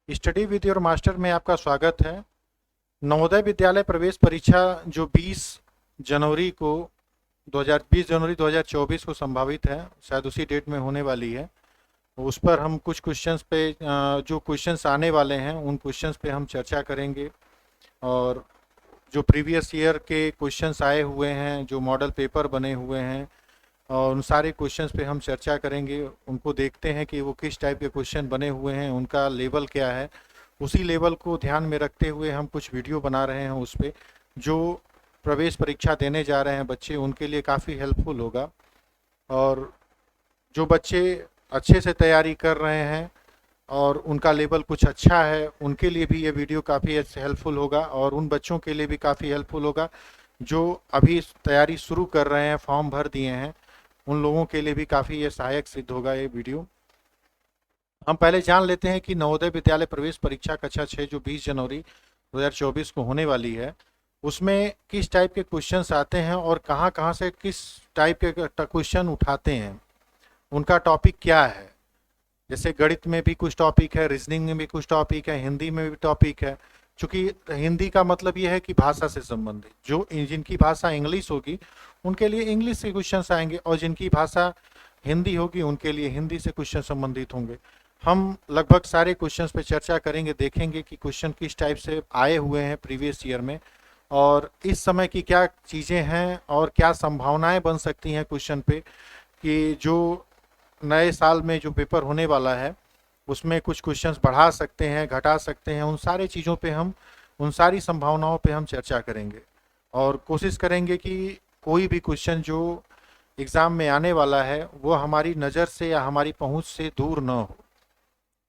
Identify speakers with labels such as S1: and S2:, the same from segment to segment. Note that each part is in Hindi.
S1: स्टडी विद योर मास्टर में आपका स्वागत है। नवोदय विद्यालय प्रवेश परीक्षा जो 20 जनवरी को 2020 जनवरी 2024 को संभावित है, शायद उसी डेट में होने वाली है। उस पर हम कुछ क्वेश्चंस पे जो क्वेश्चंस आने वाले हैं उन क्वेश्चंस पे हम चर्चा करेंगे। और जो प्रीवियस ईयर के क्वेश्चंस आए हुए हैं, जो मॉडल पेपर बने हुए हैं, और उन सारे क्वेश्चंस पे हम चर्चा करेंगे। उनको देखते हैं कि वो किस टाइप के क्वेश्चन बने हुए हैं, उनका लेवल क्या है। उसी लेवल को ध्यान में रखते हुए हम कुछ वीडियो बना रहे हैं उस पे, जो प्रवेश परीक्षा देने जा रहे हैं बच्चे उनके लिए काफ़ी हेल्पफुल होगा। और जो बच्चे अच्छे से तैयारी कर रहे हैं और उनका लेवल कुछ अच्छा है, उनके लिए भी ये वीडियो काफ़ी हेल्पफुल होगा। और उन बच्चों के लिए भी काफ़ी हेल्पफुल होगा जो अभी तैयारी शुरू कर रहे हैं, फॉर्म भर दिए हैं, उन लोगों के लिए भी काफ़ी ये सहायक सिद्ध होगा ये वीडियो। हम पहले जान लेते हैं कि नवोदय विद्यालय प्रवेश परीक्षा कक्षा 6 जो 20 जनवरी 2024 को होने वाली है, उसमें किस टाइप के क्वेश्चंस आते हैं और कहाँ कहाँ से किस टाइप के क्वेश्चन उठाते हैं, उनका टॉपिक क्या है। जैसे गणित में भी कुछ टॉपिक है, रीजनिंग में भी कुछ टॉपिक है, हिंदी में भी टॉपिक है। चूँकि हिंदी का मतलब ये है कि भाषा से संबंधित, जो जिनकी भाषा इंग्लिश होगी उनके लिए इंग्लिश से क्वेश्चन आएंगे, और जिनकी भाषा हिंदी होगी उनके लिए हिंदी से क्वेश्चन संबंधित होंगे। हम लगभग सारे क्वेश्चंस पे चर्चा करेंगे, देखेंगे कि क्वेश्चन किस टाइप से आए हुए हैं प्रीवियस ईयर में, और इस समय की क्या चीज़ें हैं और क्या संभावनाएं बन सकती हैं क्वेश्चन पे, कि जो नए साल में जो पेपर होने वाला है उसमें कुछ क्वेश्चंस बढ़ा सकते हैं, घटा सकते हैं। उन सारी चीज़ों पे हम, उन सारी संभावनाओं पे हम चर्चा करेंगे और कोशिश करेंगे कि कोई भी क्वेश्चन जो एग्ज़ाम में आने वाला है वो हमारी नज़र से या हमारी पहुंच से दूर न हो,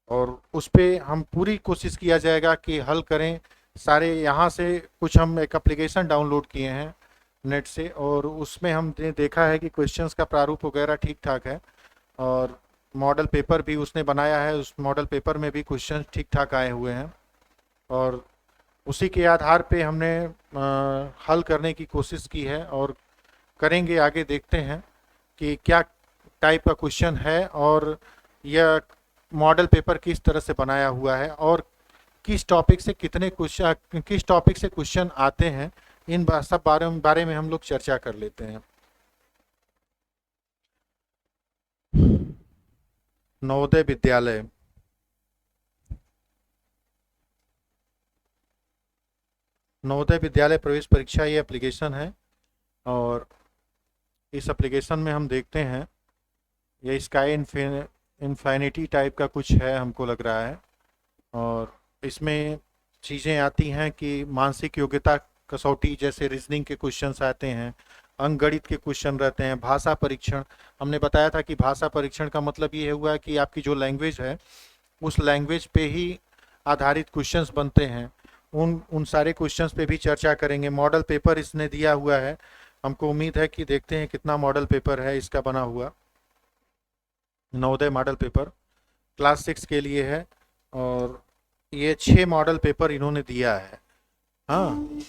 S1: और उस पे हम पूरी कोशिश किया जाएगा कि हल करें सारे। यहाँ से कुछ हम एक एप्लीकेशन डाउनलोड किए हैं नेट से, और उसमें हमने देखा है कि क्वेश्चंस का प्रारूप वगैरह ठीक ठाक है, और मॉडल पेपर भी उसने बनाया है, उस मॉडल पेपर में भी क्वेश्चन ठीक ठाक आए हुए हैं। और उसी के आधार पे हमने हल करने की कोशिश की है और करेंगे। आगे देखते हैं कि क्या टाइप का क्वेश्चन है और यह मॉडल पेपर किस तरह से बनाया हुआ है, और किस टॉपिक से कितने क्वेश्चन, किस टॉपिक से क्वेश्चन आते हैं। इन सब बारे में हम लोग चर्चा कर लेते हैं। नवोदय विद्यालय, नवोदय विद्यालय प्रवेश परीक्षा ये एप्लीकेशन है, और इस एप्लीकेशन में हम देखते हैं ये स्काई इन्फिनिटी टाइप का कुछ है हमको लग रहा है। और इसमें चीज़ें आती हैं कि मानसिक योग्यता कसौटी, जैसे रीजनिंग के क्वेश्चंस आते हैं, अंकगणित के क्वेश्चन रहते हैं, भाषा परीक्षण। हमने बताया था कि भाषा परीक्षण का मतलब ये हुआ कि आपकी जो लैंग्वेज है उस लैंग्वेज पे ही आधारित क्वेश्चंस बनते हैं। उन उन सारे क्वेश्चंस पे भी चर्चा करेंगे। मॉडल पेपर इसने दिया हुआ है, हमको उम्मीद है कि देखते हैं कितना मॉडल पेपर है इसका बना हुआ। नवोदय मॉडल पेपर क्लास 6 के लिए है, और ये 6 मॉडल पेपर इन्होंने दिया है। हाँ,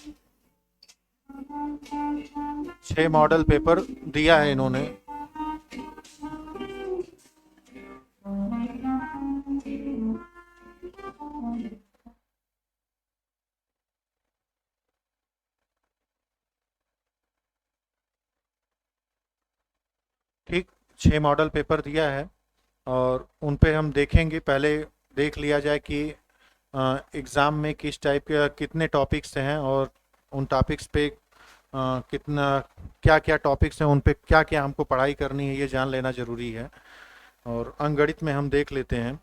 S1: 6 मॉडल पेपर दिया है इन्होंने। ठीक, 6 मॉडल पेपर दिया है, और उन पे हम देखेंगे। पहले देख लिया जाए कि एग्ज़ाम में किस टाइप के कितने टॉपिक्स हैं, और उन टॉपिक्स पे कितना, क्या क्या टॉपिक्स हैं, उन पे क्या क्या हमको पढ़ाई करनी है, ये जान लेना ज़रूरी है। और अंकगणित में हम देख लेते हैं।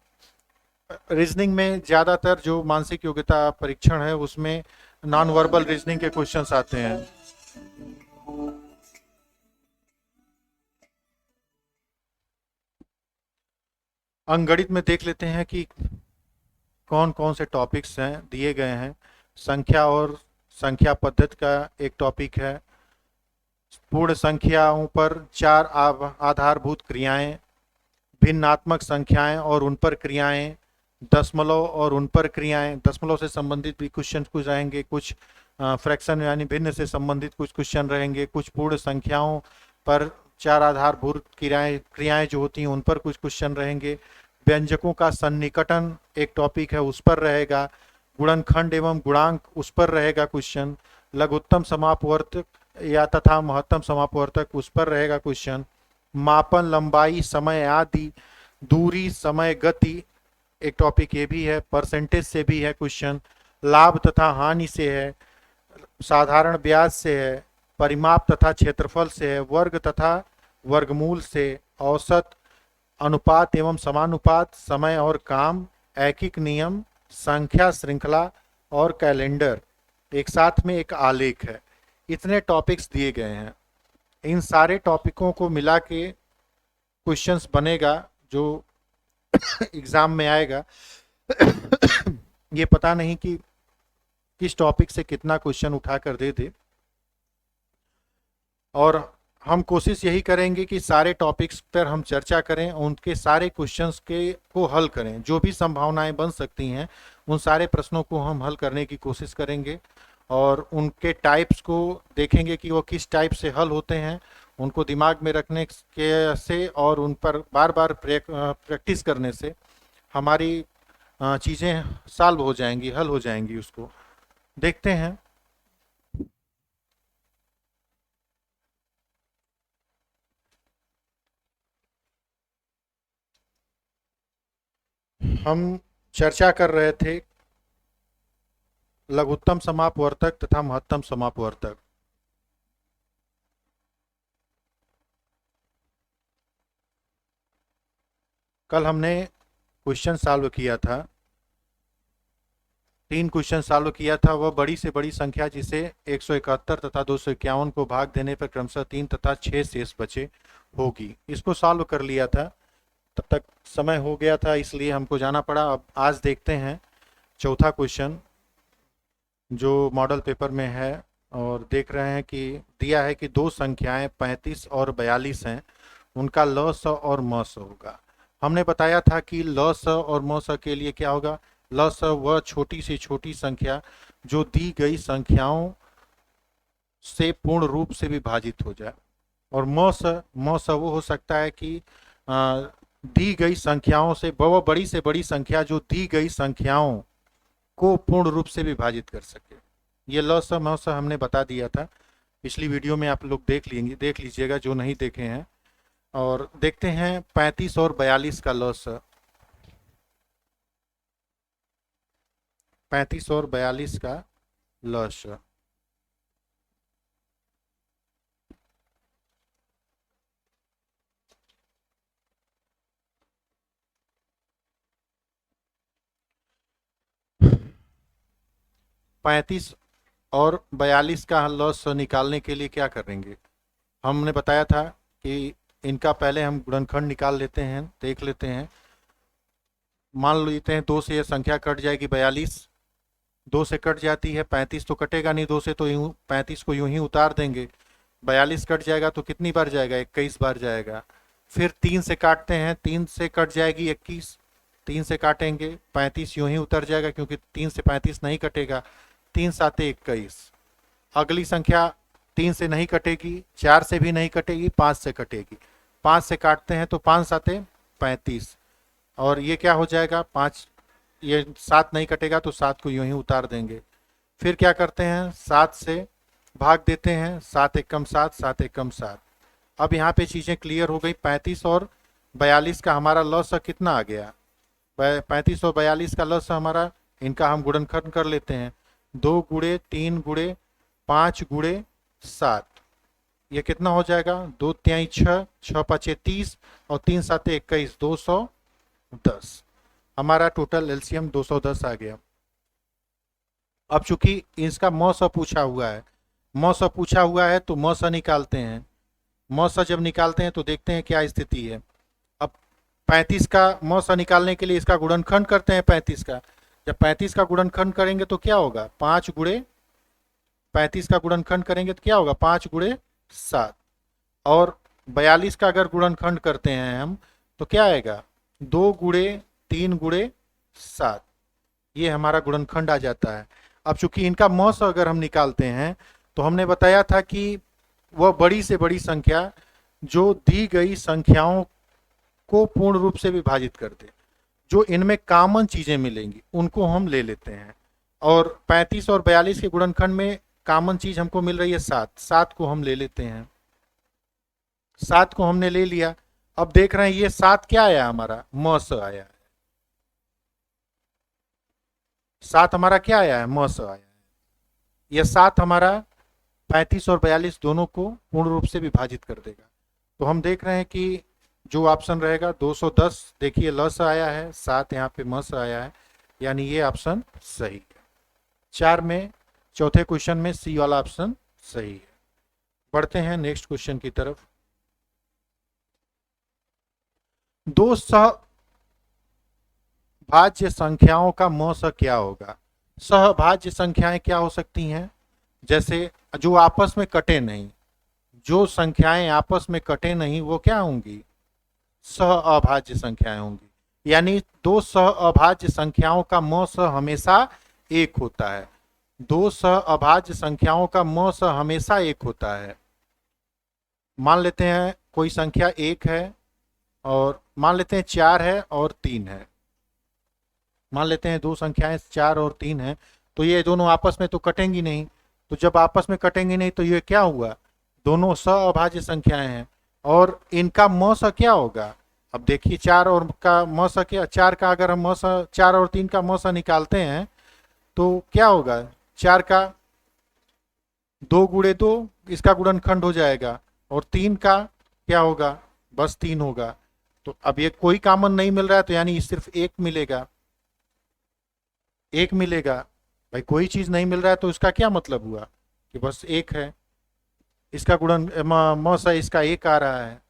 S1: रीजनिंग में ज़्यादातर जो मानसिक योग्यता परीक्षण है उसमें नॉन वर्बल रीजनिंग के क्वेश्चंस आते हैं। अंकगणित में देख लेते हैं कि कौन कौन से टॉपिक्स हैं दिए गए हैं। संख्या और संख्या पद्धति का एक टॉपिक है। पूर्ण संख्याओं पर 4 आधारभूत क्रियाएं, भिन्नात्मक संख्याएं और उन पर क्रियाएं, दशमलव और उन पर क्रियाएं। दशमलव से संबंधित भी क्वेश्चन कुछ रहेंगे, कुछ फ्रैक्शन यानी भिन्न से संबंधित कुछ क्वेश्चन रहेंगे, कुछ पूर्ण संख्याओं पर 4 आधारभूत क्रियाएं जो होती हैं उन पर कुछ क्वेश्चन रहेंगे। व्यंजकों का सन्निकटन एक टॉपिक है, उस पर रहेगा। गुणनखंड एवं गुणांक, उस पर रहेगा क्वेश्चन। लघुत्तम समापवर्तक या तथा महत्तम समापवर्तक, उस पर रहेगा क्वेश्चन। मापन, लंबाई, समय आदि, दूरी, समय, गति एक टॉपिक ये भी है। परसेंटेज से भी है क्वेश्चन। लाभ तथा हानि से है। साधारण ब्याज से है। परिमाप तथा क्षेत्रफल से है। वर्ग तथा वर्गमूल से। औसत, अनुपात एवं समानुपात, समय और काम, ऐकिक नियम, संख्या श्रृंखला और कैलेंडर, एक साथ में एक आलेख है। इतने टॉपिक्स दिए गए हैं। इन सारे टॉपिकों को मिला के क्वेश्चंस बनेगा जो एग्जाम में आएगा। ये पता नहीं कि किस टॉपिक से कितना क्वेश्चन उठा कर दे दे, और हम कोशिश यही करेंगे कि सारे टॉपिक्स पर हम चर्चा करें, उनके सारे क्वेश्चंस के को हल करें। जो भी संभावनाएं बन सकती हैं उन सारे प्रश्नों को हम हल करने की कोशिश करेंगे, और उनके टाइप्स को देखेंगे कि वो किस टाइप से हल होते हैं। उनको दिमाग में रखने के से और उन पर बार बार प्रैक्टिस करने से हमारी चीज़ें सॉल्व हो जाएंगी, हल हो जाएंगी। उसको देखते हैं। हम चर्चा कर रहे थे लघुत्तम समापवर्तक तथा महत्तम समापवर्तक। कल हमने क्वेश्चन सॉल्व किया था, 3 क्वेश्चन सॉल्व किया था। वह बड़ी से बड़ी संख्या जिसे 171 तथा 251 को भाग देने पर क्रमशः 3 तथा 6 शेष बचे होगी, इसको सॉल्व कर लिया था। तब तक समय हो गया था, इसलिए हमको जाना पड़ा। अब आज देखते हैं चौथा क्वेश्चन जो मॉडल पेपर में है, और देख रहे हैं कि दिया है कि दो संख्याएं 35 और 42 हैं, उनका ल स और म स होगा। हमने बताया था कि ल स और म स के लिए क्या होगा। ल स वह छोटी से छोटी संख्या जो दी गई संख्याओं से पूर्ण रूप से विभाजित हो जाए, और म स वो हो सकता है कि दी गई संख्याओं से, वह बड़ी से बड़ी संख्या जो दी गई संख्याओं को पूर्ण रूप से विभाजित कर सके। ये ल स म स हमने बता दिया था, पिछली वीडियो में आप लोग देख लीजिएगा जो नहीं देखे हैं। और देखते हैं 35 और 42 का ल स। 35 और 42 का ल स। पैंतीस और 42 का ल स निकालने के लिए क्या करेंगे। हमने बताया था कि इनका पहले हम गुणनखंड निकाल लेते हैं, देख लेते हैं। मान लेते हैं 2 से यह संख्या कट जाएगी 42, 2 से कट जाती है। 35 तो कटेगा नहीं 2 से, तो यूं 35 को यूं ही उतार देंगे। 42 कट जाएगा तो कितनी बार जाएगा, 21 बार जाएगा। फिर 3 से काटते हैं, 3 से कट जाएगी 21, 3 से काटेंगे, 35 यूं ही उतर जाएगा क्योंकि 3 से 35 नहीं कटेगा। 3 साते 21। अगली संख्या 3 से नहीं कटेगी, 4 से भी नहीं कटेगी, 5 से कटेगी। 5 से काटते हैं तो 5 साते 35, और ये क्या हो जाएगा 5, ये 7 नहीं कटेगा तो 7 को यूं ही उतार देंगे। फिर क्या करते हैं 7 से भाग देते हैं, 7 एकम 7, 7 एकम 7। अब यहाँ पे चीज़ें क्लियर हो गई। 35 और 42 का हमारा लॉस कितना आ गया। 35 और 42 का लॉस हमारा, इनका हम गुणनखंड कर लेते हैं। 2 गुणे 3 गुणे 5 गुणे 7, ये कितना हो जाएगा 2 तिहाई 6, 6 पाँचे 30 और 3 साते 21, 210। हमारा टोटल एलसीएम 210 आ गया। अब चूंकि इसका म स पूछा हुआ है, म स पूछा हुआ है तो म स निकालते हैं। म स जब निकालते हैं तो देखते हैं क्या स्थिति है। अब 35 का म स निकालने के लिए इसका गुणनखंड करते हैं 35 का। जब 35 का गुणनखंड करेंगे तो क्या होगा 5 गुणे 35 का गुणनखंड करेंगे तो क्या होगा 5 गुणे 7। और 42 का अगर गुणनखंड करते हैं हम तो क्या आएगा 2 गुणे 3 गुणे 7, ये हमारा गुणनखंड आ जाता है। अब चूंकि इनका म स अगर हम निकालते हैं तो हमने बताया था कि वह बड़ी से बड़ी संख्या जो दी गई संख्याओं को पूर्ण रूप से विभाजित कर दे। जो इनमें कॉमन चीजें मिलेंगी उनको हम ले लेते हैं। और 35 और 42 के गुणनखंड में कॉमन चीज हमको मिल रही है 7, 7 को हम ले लेते हैं। 7 को हमने ले लिया। अब देख रहे हैं ये 7 क्या आया हमारा, म स आया है। 7 हमारा क्या आया है, म स आया है। यह 7 हमारा 35 और 42 दोनों को पूर्ण रूप से विभाजित कर देगा। तो हम देख रहे हैं कि जो ऑप्शन रहेगा 210, देखिए ल से आया है, 7 यहाँ पे म से आया है, यानी ये ऑप्शन सही है। 4 में चौथे क्वेश्चन में सी वाला ऑप्शन सही है। बढ़ते हैं नेक्स्ट क्वेश्चन की तरफ। दो सहभाज्य संख्याओं का म स क्या होगा। सहभाज्य संख्याएं क्या हो सकती हैं, जैसे जो आपस में कटे नहीं, जो संख्याएं आपस में कटे नहीं वो क्या होंगी, सह अभाज्य संख्याएं होंगी। यानी दो सह अभाज्य संख्याओं का म स हमेशा एक होता है। दो सह अभाज्य संख्याओं का म स हमेशा एक होता है। मान लेते हैं कोई संख्या 1 है, और मान लेते हैं 4 है और 3 है। मान लेते हैं दो संख्याएं 4 और 3 है, तो ये दोनों आपस में तो कटेंगी नहीं। तो जब आपस में कटेंगी नहीं तो ये क्या हुआ, दोनों सहअभाज्य संख्याएं हैं। और इनका म स क्या होगा, अब देखिए 4 और का म स क्या, 4 का अगर हम म स 4 और 3 का म स निकालते हैं तो क्या होगा, 4 का 2 गुणे 2 इसका गुणनखंड हो जाएगा, और 3 का क्या होगा, बस 3 होगा। तो अब ये कोई कॉमन नहीं मिल रहा है, तो यानी सिर्फ एक मिलेगा, एक मिलेगा। भाई कोई चीज नहीं मिल रहा है तो इसका क्या मतलब हुआ कि बस एक है, इसका गुणन म स इसका एक आ रहा है।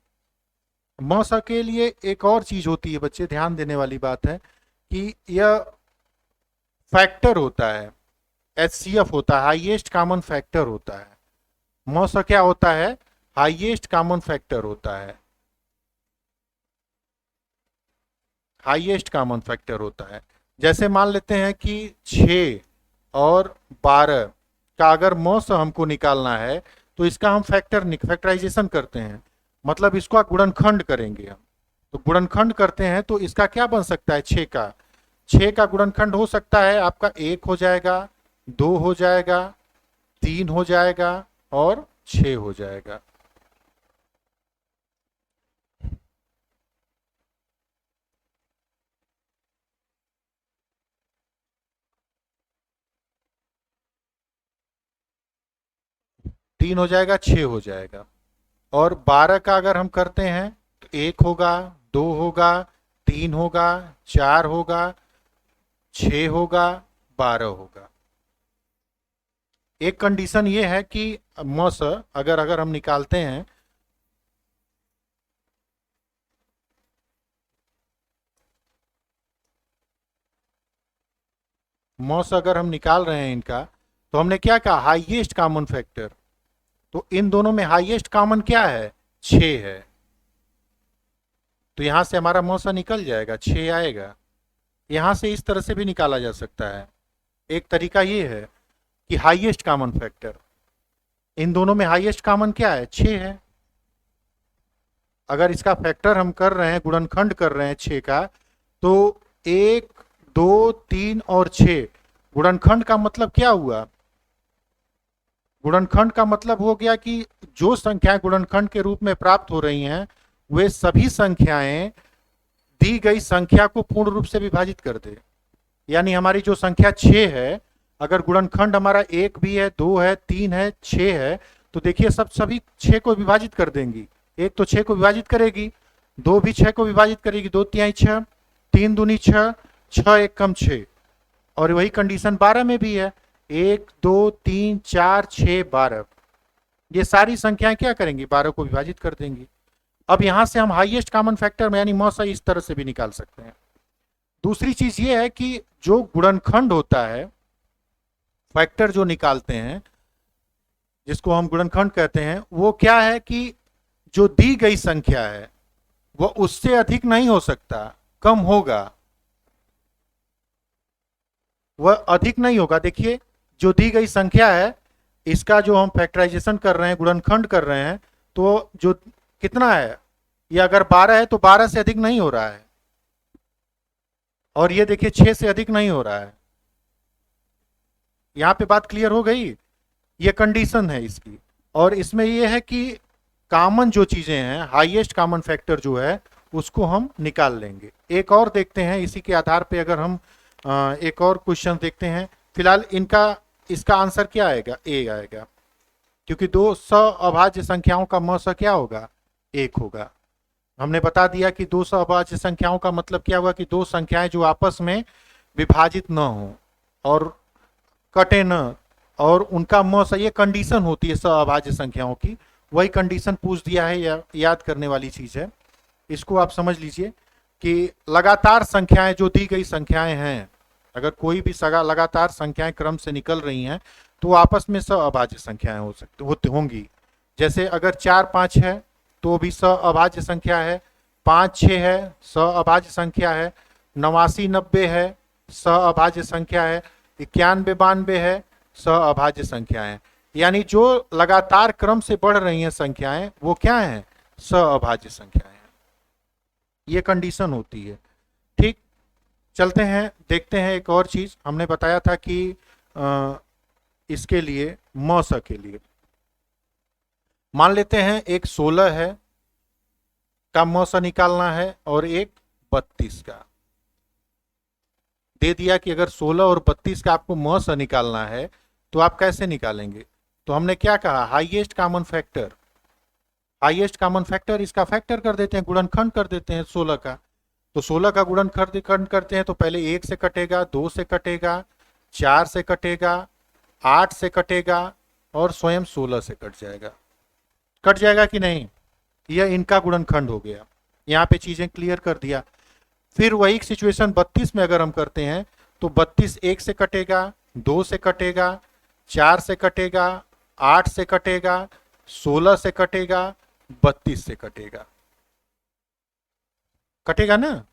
S1: म स के लिए एक और चीज होती है बच्चे, ध्यान देने वाली बात है कि यह फैक्टर होता है, HCF होता है, हाईएस्ट कॉमन फैक्टर होता है। म स क्या होता है, हाईएस्ट कॉमन फैक्टर होता है, हाईएस्ट कॉमन फैक्टर होता है। जैसे मान लेते हैं कि 6 और 12 का अगर म स हमको निकालना है तो इसका हम फैक्टराइजेशन करते हैं, मतलब इसको गुणनखंड करेंगे हम। तो गुणनखंड करते हैं तो इसका क्या बन सकता है, 6 का गुणनखंड हो सकता है आपका 1 हो जाएगा, 2 हो जाएगा, 3 हो जाएगा और 6 हो जाएगा। तीन हो जाएगा, 6 हो जाएगा। और 12 का अगर हम करते हैं तो 1 होगा, 2 होगा, 3 होगा, 4 होगा, 6 होगा, 12 होगा। एक कंडीशन ये है कि म स अगर अगर हम निकालते हैं म स अगर हम निकाल रहे हैं इनका, तो हमने क्या कहा, हाईएस्ट कॉमन फैक्टर। तो इन दोनों में हाईएस्ट कॉमन क्या है, 6 है। तो यहां से हमारा म स निकल जाएगा, 6 आएगा। यहां से इस तरह से भी निकाला जा सकता है। एक तरीका ये है कि हाईएस्ट कॉमन फैक्टर, इन दोनों में हाईएस्ट कॉमन क्या है, 6 है। अगर इसका फैक्टर हम कर रहे हैं, गुणनखंड कर रहे हैं 6 का, तो 1, 2, 3 और 6 गुणनखंड का मतलब क्या हुआ, गुणनखंड का मतलब हो गया कि जो संख्याएं गुणनखंड के रूप में प्राप्त हो रही हैं वे सभी संख्याएं दी गई संख्या को पूर्ण रूप से विभाजित कर दे। यानी हमारी जो संख्या 6 है, अगर गुणनखंड हमारा 1 भी है, 2 है, 3 है, 6 है, तो देखिए सभी 6 को विभाजित कर देंगी। एक तो 6 को विभाजित करेगी, 2 भी 6 को विभाजित करेगी, 2 तिहाई 6, 3 दूनी 6, 6 एक कम 6। और वही कंडीशन 12 में भी है, 1, 2, 3, 4, 6, 12। ये सारी संख्याएं क्या करेंगी, 12 को विभाजित कर देंगी। अब यहां से हम हाईएस्ट कॉमन फैक्टर में यानी म स इस तरह से भी निकाल सकते हैं। दूसरी चीज ये है कि जो गुणनखंड होता है, फैक्टर जो निकालते हैं जिसको हम गुणनखंड कहते हैं, वो क्या है कि जो दी गई संख्या है वह उससे अधिक नहीं हो सकता, कम होगा, वह अधिक नहीं होगा। देखिए जो दी गई संख्या है इसका जो हम फैक्टराइजेशन कर रहे हैं, गुणनखंड कर रहे हैं, तो जो कितना है, ये अगर 12 है तो 12 से अधिक नहीं हो रहा है, और ये देखिए 6 से अधिक नहीं हो रहा है। यहां पे बात क्लियर हो गई। ये कंडीशन है इसकी। और इसमें ये है कि कॉमन जो चीजें हैं, हाईएस्ट कॉमन फैक्टर जो है उसको हम निकाल लेंगे। एक और देखते हैं इसी के आधार पे, अगर हम एक और क्वेश्चन देखते हैं। फिलहाल इसका आंसर क्या आएगा? ए आएगा, क्योंकि दो अभाज्य संख्याओं का म स क्या होगा? 1 होगा। हमने बता दिया कि दो अभाज्य संख्याओं का मतलब क्या हुआ कि दो संख्याएं जो आपस में विभाजित न हो और कटे न, और उनका म स, ये कंडीशन होती है अभाज्य संख्याओं की। वही कंडीशन पूछ दिया है, या याद करने वाली चीज है। इसको आप समझ लीजिए कि लगातार संख्याएं जो दी गई संख्याएं हैं, अगर कोई भी लगातार संख्याएं क्रम से निकल रही हैं तो आपस में अभाज्य संख्याएं होंगी। जैसे अगर 4 5 है तो भी अभाज्य संख्या है, 5 6 है अभाज्य संख्या है, 89 90 है अभाज्य संख्या है, 91 92 है अभाज्य संख्या है। यानी जो लगातार क्रम से बढ़ रही हैं संख्याएं वो क्या हैं? अभाज्य संख्याएं। ये कंडीशन होती है। ठीक, चलते हैं देखते हैं एक और चीज। हमने बताया था कि इसके लिए म स के लिए मान लेते हैं एक 16 है का म स निकालना है और एक 32 का दे दिया कि अगर 16 और 32 का आपको म स निकालना है तो आप कैसे निकालेंगे? तो हमने क्या कहा? Highest common factor. Highest common factor इसका फैक्टर कर देते हैं, गुणनखंड कर देते हैं 16 का। तो 16 का गुणनखंड करते हैं तो पहले 1 से कटेगा, 2 से कटेगा, 4 से कटेगा, 8 से कटेगा और स्वयं 16 से कट जाएगा। कट जाएगा कि नहीं? यह इनका गुणनखंड हो गया। यहाँ पे चीजें क्लियर कर दिया। फिर वही सिचुएशन 32 में अगर हम करते हैं तो 32 1 से कटेगा, 2 से कटेगा, 4 से कटेगा, 8 से कटेगा, 16 से कटेगा, 32 से कटेगा। कटेगा ना?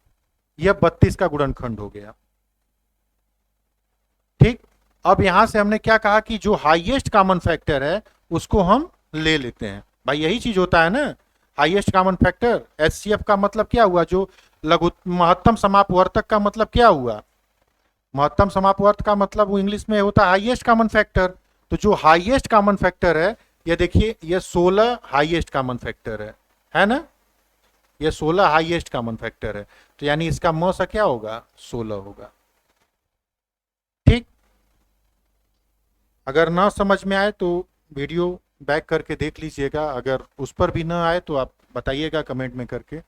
S1: यह 32 का गुणनखंड हो गया। ठीक, अब यहां से हमने क्या कहा कि जो हाईएस्ट कॉमन फैक्टर है उसको हम ले लेते हैं। भाई यही चीज होता है ना, हाईएस्ट कॉमन फैक्टर। एचसीएफ का मतलब क्या हुआ? जो महत्तम समापवर्तक का मतलब क्या हुआ? महत्तम समापवर्त का मतलब वो इंग्लिश में होता है हाईएस्ट कॉमन फैक्टर। तो जो हाईएस्ट कॉमन फैक्टर है, ये देखिए, ये 16 हाईएस्ट कॉमन फैक्टर है ना? ये 16 हाईएस्ट कॉमन फैक्टर है, तो यानी इसका म सा क्या होगा? 16 होगा। ठीक, अगर ना समझ में आए तो वीडियो बैक करके देख लीजिएगा। अगर उस पर भी ना आए तो आप बताइएगा कमेंट में करके।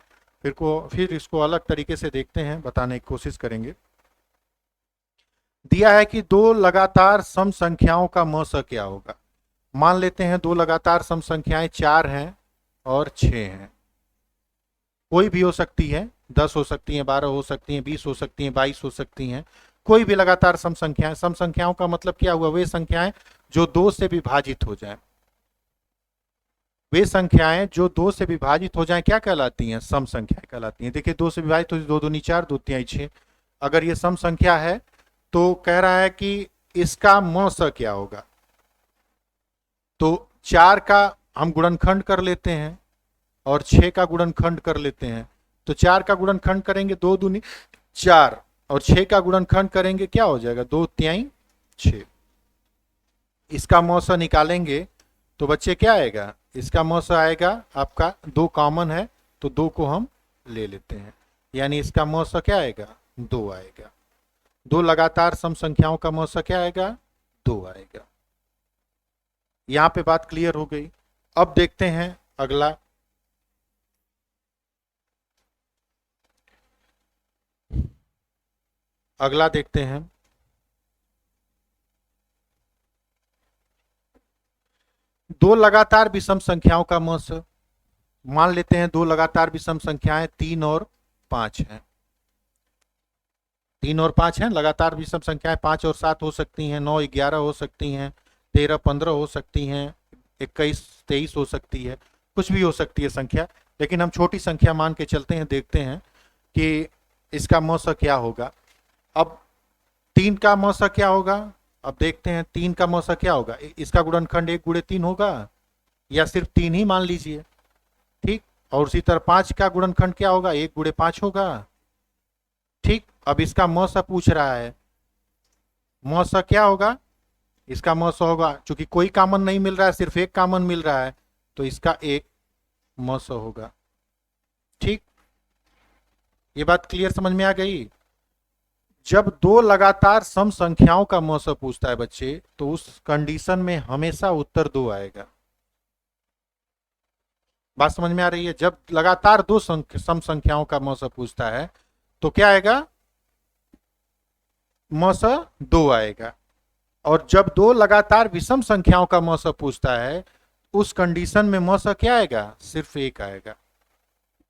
S1: फिर इसको अलग तरीके से देखते हैं, बताने की कोशिश करेंगे। दिया है कि दो लगातार सम संख्याओं का म स क्या होगा। मान लेते हैं दो लगातार सम संख्याएं 4 हैं और 6 हैं। कोई भी हो सकती है, 10 हो सकती हैं, 12 हो सकती हैं, 20 हो सकती हैं, 22 हो सकती हैं। कोई भी लगातार सम संख्याएं। सम संख्याओं का मतलब क्या हुआ? वे संख्याएं जो 2 से विभाजित हो जाएं। वे संख्याएं जो 2 से विभाजित हो जाएं क्या कहलाती हैं? सम संख्याएं कहलाती हैं। देखिए 2 से विभाजित हो, 2 दूनी 4, 2 तिहाई 6। अगर ये सम संख्या है तो कह रहा है कि इसका म स क्या होगा। तो 4 का हम गुणनखंड कर लेते हैं और 6 का गुणनखंड कर लेते हैं। तो 4 का गुणनखंड करेंगे 2 दूनी 4 और 6 का गुणनखंड करेंगे क्या हो जाएगा? 2 तिहाई 6। इसका म स निकालेंगे तो बच्चे क्या आएगा? इसका म स आएगा आपका 2 कॉमन है तो 2 को हम ले लेते हैं, यानी इसका म स क्या आएगा? 2 आएगा। 2 लगातार सम संख्याओं का म स क्या आएगा? 2 आएगा। यहां पे बात क्लियर हो गई। अब देखते हैं अगला। अगला देखते हैं। दो लगातार विषम संख्याओं का म स। मान लेते हैं दो लगातार विषम संख्याएं 3 और 5 हैं। 3 और 5 हैं लगातार विषम संख्याएं। 5 और 7 हो सकती हैं, 9 11 हो सकती हैं, 13 15 हो सकती हैं, 21 23 हो सकती है, कुछ भी हो सकती है संख्या। लेकिन हम छोटी संख्या मान के चलते हैं, देखते हैं कि इसका म स क्या होगा। अब 3 का म स क्या होगा? अब देखते हैं 3 का म स क्या होगा। इसका गुणनखंड 1 गुणे 3 होगा या सिर्फ 3 ही मान लीजिए। ठीक, और उसी तरह 5 का गुणनखंड क्या होगा? 1 गुणे 5 होगा। ठीक, अब इसका म स पूछ रहा है, म स क्या होगा, इसका म स होगा, चूंकि कोई कॉमन नहीं मिल रहा है, सिर्फ एक कॉमन मिल रहा है, तो इसका एक म स होगा। ठीक, ये बात क्लियर समझ में आ गई। जब दो लगातार सम संख्याओं का म स पूछता है बच्चे, तो उस कंडीशन में हमेशा उत्तर दो आएगा। बात समझ में आ रही है? जब लगातार दो सम संख्याओं का म स पूछता है तो क्या आएगा, म स दो आएगा। और जब दो लगातार विषम संख्याओं का म स पूछता है, उस कंडीशन में म स क्या आएगा, सिर्फ एक आएगा।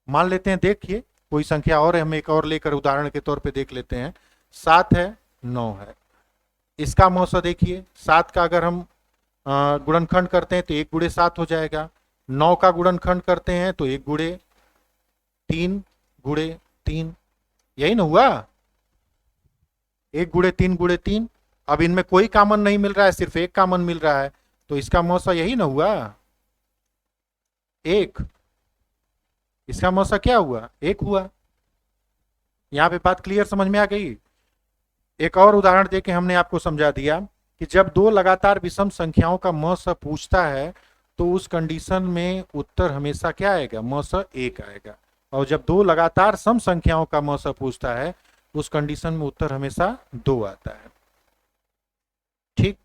S1: मान लेते हैं, देखिए कोई संख्या और है, हम एक और लेकर उदाहरण के तौर पे देख लेते हैं। 7 है, 9 है, इसका म स देखिए, 7 का अगर हम गुणनखंड करते हैं तो 1 गुणे 7 हो जाएगा। 9 का गुणनखंड करते हैं तो 1 गुणे 3 गुणे 3, यही ना हुआ, 1 गुणे 3 गुणे 3। अब इनमें कोई कॉमन नहीं मिल रहा है, सिर्फ एक कॉमन मिल रहा है, तो इसका म स यही ना हुआ, एक। इसका म स क्या हुआ, एक हुआ। यहां पे बात क्लियर समझ में आ गई। एक और उदाहरण देके हमने आपको समझा दिया कि जब दो लगातार विषम संख्याओं का म स पूछता है, तो उस कंडीशन में उत्तर हमेशा क्या आएगा, म स एक आएगा। और जब दो लगातार सम संख्याओं का म स पूछता है, उस कंडीशन में उत्तर हमेशा दो आता है। ठीक,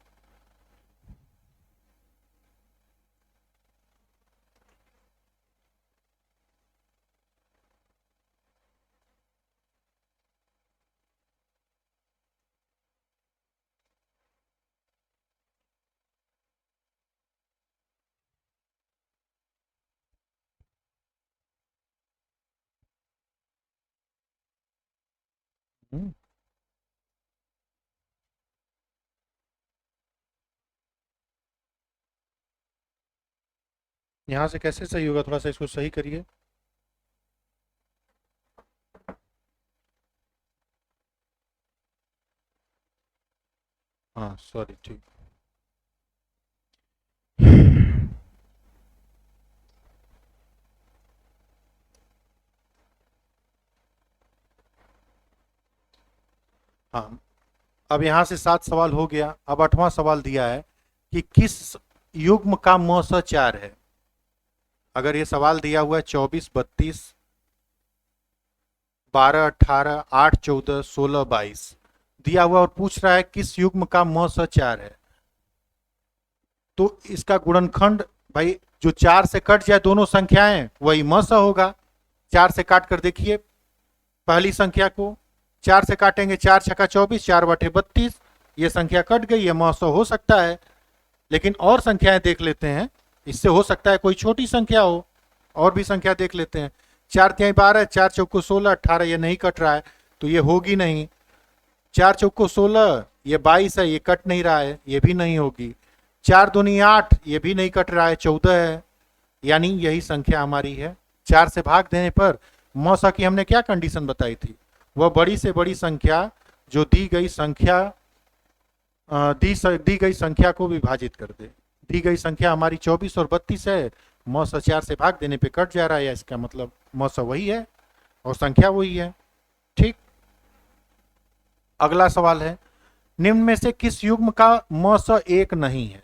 S1: यहां से कैसे सही होगा, थोड़ा सा इसको सही करिए। हाँ सॉरी, ठीक। हाँ, अब यहां से 7 सवाल हो गया। अब 8वां सवाल दिया है कि किस युग्म का म स 4 है। अगर ये सवाल दिया हुआ है 24 32 12 18 8 14 16 22 दिया हुआ, और पूछ रहा है किस युग्म का म स 4 है, तो इसका गुणनखंड, भाई जो 4 से कट जाए दोनों संख्याएं, वही म स होगा। 4 से काट कर देखिए पहली संख्या को, 4 से काटेंगे, 4 छक्का 24, 4 बटे 32, ये संख्या कट गई, ये म स हो सकता है। लेकिन और संख्याएं देख लेते हैं, इससे हो सकता है कोई छोटी संख्या हो, और भी संख्या देख लेते हैं। 4 तिहाई 12, 4 चौको 16, 18, ये नहीं कट रहा है, तो ये होगी नहीं। 4 चौको 16, ये 22 है, ये कट नहीं रहा है, ये भी नहीं होगी। 4 दूनी 8, ये भी नहीं कट रहा है, 14 है, यानी यही संख्या हमारी है। 4 से भाग देने पर म स की हमने क्या कंडीशन बताई थी, वह बड़ी से बड़ी संख्या जो दी गई संख्या दी गई संख्या को विभाजित कर दे। दी गई संख्या हमारी 24 और 32 है, म स 4 से भाग देने पे कट जा रहा है, इसका मतलब म स वही है और संख्या वही है। ठीक, अगला सवाल है, निम्न में से किस युग्म का म स एक नहीं है।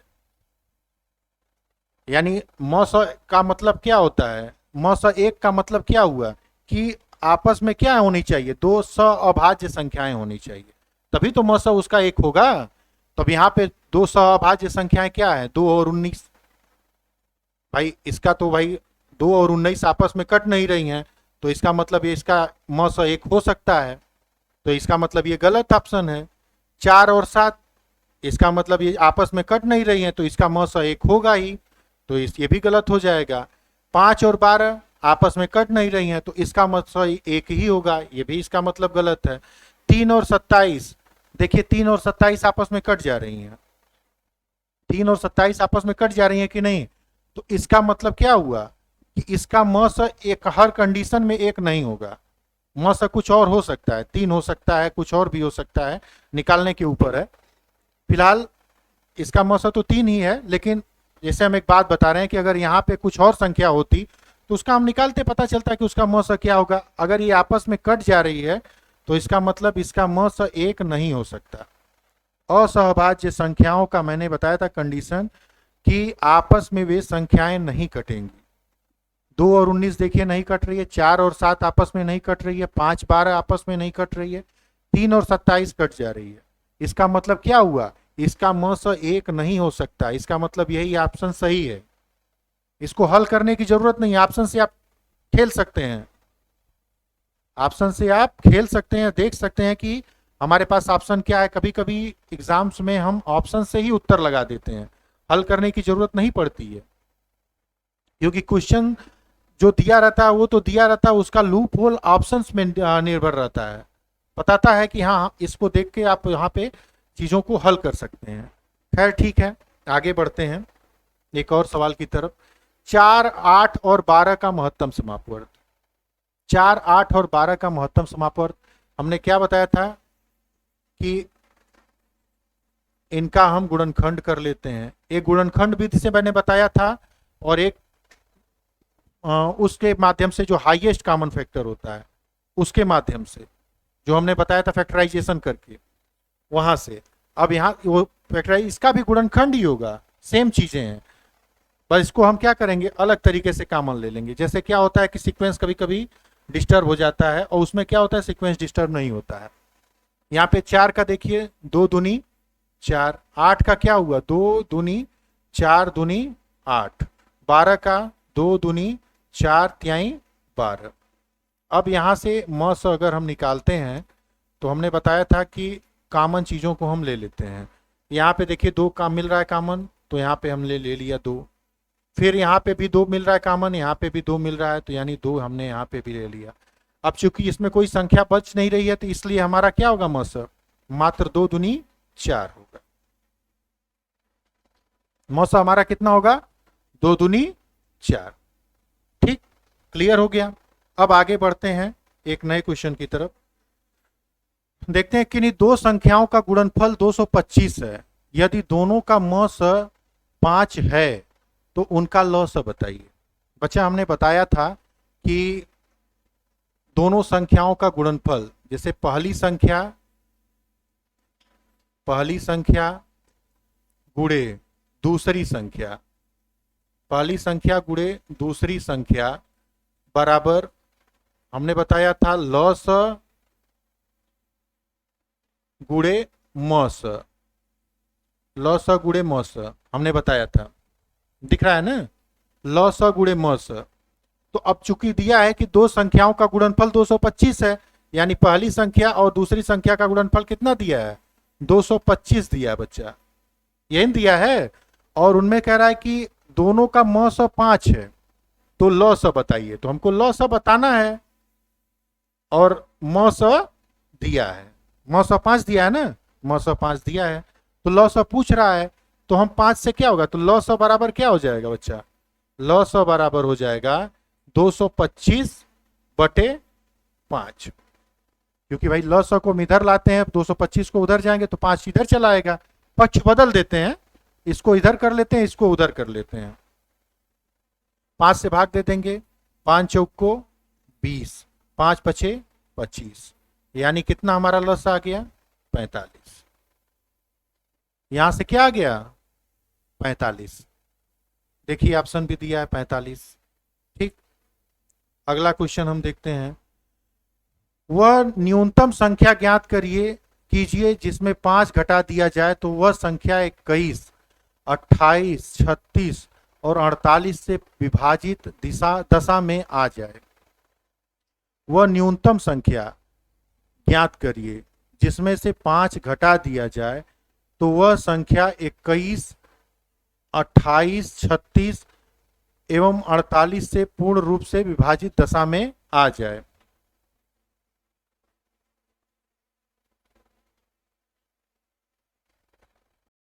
S1: यानी म स का मतलब क्या होता है, म स एक का मतलब क्या हुआ कि आपस में क्या होनी चाहिए, दो स अभाज्य संख्याएं होनी चाहिए, तभी तो म स उसका एक होगा। तब यहाँ पे दो स अभाज्य संख्याएं क्या है, 2 और 19। भाई इसका तो भाई 2 और 19 आपस में कट नहीं रही हैं, तो इसका मतलब ये इसका म स एक हो सकता है, तो इसका मतलब ये गलत ऑप्शन है। 4 और 7, इसका मतलब ये आपस में कट नहीं रही हैं, तो इसका म स एक होगा ही, तो ये भी गलत हो जाएगा। 5 और 12 आपस में कट नहीं रही हैं, तो इसका म स एक ही होगा, ये भी इसका मतलब गलत है। 3 और 27, देखिए 3 और 27 आपस में कट जा रही हैं, 3 और 27 आपस में कट जा रही हैं कि नहीं, तो इसका मतलब क्या हुआ कि इसका म स एक हर कंडीशन में एक नहीं होगा। म स कुछ और हो सकता है, 3 हो सकता है, कुछ और भी हो सकता है, निकालने के ऊपर है। फिलहाल इसका म स तो 3 ही है, लेकिन जैसे हम एक बात बता रहे हैं कि अगर यहाँ पे कुछ और संख्या होती तो उसका हम निकालते, पता चलता है कि उसका म स क्या होगा। अगर ये आपस में कट जा रही है तो इसका मतलब इसका म स एक नहीं हो सकता। असहभाज्य संख्याओं का मैंने बताया था कंडीशन कि आपस में वे संख्याएं नहीं कटेंगी। 2 और 19 देखिए नहीं कट रही है, 4 और 7 आपस में नहीं कट रही है, 5 12 आपस में नहीं कट रही है, 3 और 27 कट जा रही है। इसका मतलब क्या हुआ, इसका म स एक नहीं हो सकता। इसका मतलब यही ऑप्शन सही है। इसको हल करने की जरूरत नहीं, ऑप्शन से आप खेल सकते हैं, ऑप्शन से आप खेल सकते हैं, देख सकते हैं कि हमारे पास ऑप्शन क्या है। कभी कभी एग्जाम्स में हम ऑप्शन से ही उत्तर लगा देते हैं, हल करने की जरूरत नहीं पड़ती है, क्योंकि क्वेश्चन जो दिया रहता है वो तो दिया रहता है, उसका लूप होल ऑप्शंस में निर्भर रहता है, बताता है कि हाँ इसको देख के आप यहाँ पे चीजों को हल कर सकते हैं। खैर ठीक है, आगे बढ़ते हैं एक और सवाल की तरफ। 4, 8 और 12 का महत्तम समापवर्त। 4, 8 और 12 का महत्तम समापवर्त हमने क्या बताया था कि इनका हम गुणनखंड कर लेते हैं। एक गुणनखंड विधि से मैंने बताया था, और एक उसके माध्यम से जो हाईएस्ट कॉमन फैक्टर होता है उसके माध्यम से, जो हमने बताया था फैक्टराइजेशन करके, वहां से। अब यहाँ वो फैक्टराइज, इसका भी गुणनखंड ही होगा, सेम चीजें हैं, बस इसको हम क्या करेंगे अलग तरीके से कॉमन ले लेंगे। जैसे क्या होता है कि सीक्वेंस कभी कभी डिस्टर्ब हो जाता है, और उसमें क्या होता है सीक्वेंस डिस्टर्ब नहीं होता है। यहाँ पे 4 का देखिए 2 दूनी 4, 8 का क्या हुआ 2 दूनी 4 दूनी 8, 12 का 2 दूनी 4 तिहाई 12। अब यहाँ से म स अगर हम निकालते हैं तो हमने बताया था कि कॉमन चीज़ों को हम ले लेते हैं। यहाँ पे देखिए 2 का मिल रहा है कॉमन, तो यहाँ पे हमने ले लिया 2। फिर यहाँ पे भी 2 मिल रहा है कॉमन, यहाँ पे भी 2 मिल रहा है, तो यानी 2 हमने यहाँ पे भी ले लिया। अब चूंकि इसमें कोई संख्या बच नहीं रही है, तो इसलिए हमारा क्या होगा म स मात्र 2 दूनी 4 होगा। म स हमारा कितना होगा 2 दूनी 4। ठीक, क्लियर हो गया। अब आगे बढ़ते हैं एक नए क्वेश्चन की तरफ। देखते हैं कि दो संख्याओं का गुणनफल 225 है, यदि दोनों का म स 5 है तो उनका ल स बताइए। बच्चा हमने बताया था कि दोनों संख्याओं का गुणनफल, जैसे पहली संख्या गुणे दूसरी संख्या, पहली संख्या गुणे दूसरी संख्या बराबर, हमने बताया था ल स गुणे म स, ल स गुणे म स हमने बताया था, दिख रहा है ना, ल स गुणे म स। तो अब चूंकि दिया है कि दो संख्याओं का गुणनफल 225 है, यानी पहली संख्या और दूसरी संख्या का गुणनफल कितना दिया है 225 दिया है बच्चा, यही दिया है। और उनमें कह रहा है कि दोनों का म स 5 है, तो ल स बताइए। तो हमको ल स बताना है, और म स दिया है, म स 5 दिया है ना, म स 5 दिया है, तो ल स पूछ रहा है। तो हम 5 से क्या होगा, तो ल स बराबर क्या हो जाएगा बच्चा, ल स बराबर हो जाएगा 225 बटे 5, क्योंकि भाई ल स को हम इधर लाते हैं, 225 को उधर जाएंगे तो 5 इधर चला आएगा। पक्ष बदल देते हैं, इसको इधर कर लेते हैं, इसको उधर कर लेते हैं, 5 से भाग दे देंगे, 5 चौक को 20, 5 पचे 25, यानी कितना हमारा लस आ गया 45। यहां से क्या आ गया 45, देखिए ऑप्शन भी दिया है 45। ठीक, अगला क्वेश्चन हम देखते हैं। वह न्यूनतम संख्या ज्ञात कीजिए जिसमें 5 घटा दिया जाए तो वह संख्या 21, 28, 36 और 48 से विभाजित दशा में आ जाए। वह न्यूनतम संख्या ज्ञात करिए जिसमें से 5 घटा दिया जाए तो वह संख्या 21, 28, 36 एवं 48 से पूर्ण रूप से विभाजित दशा में आ जाए।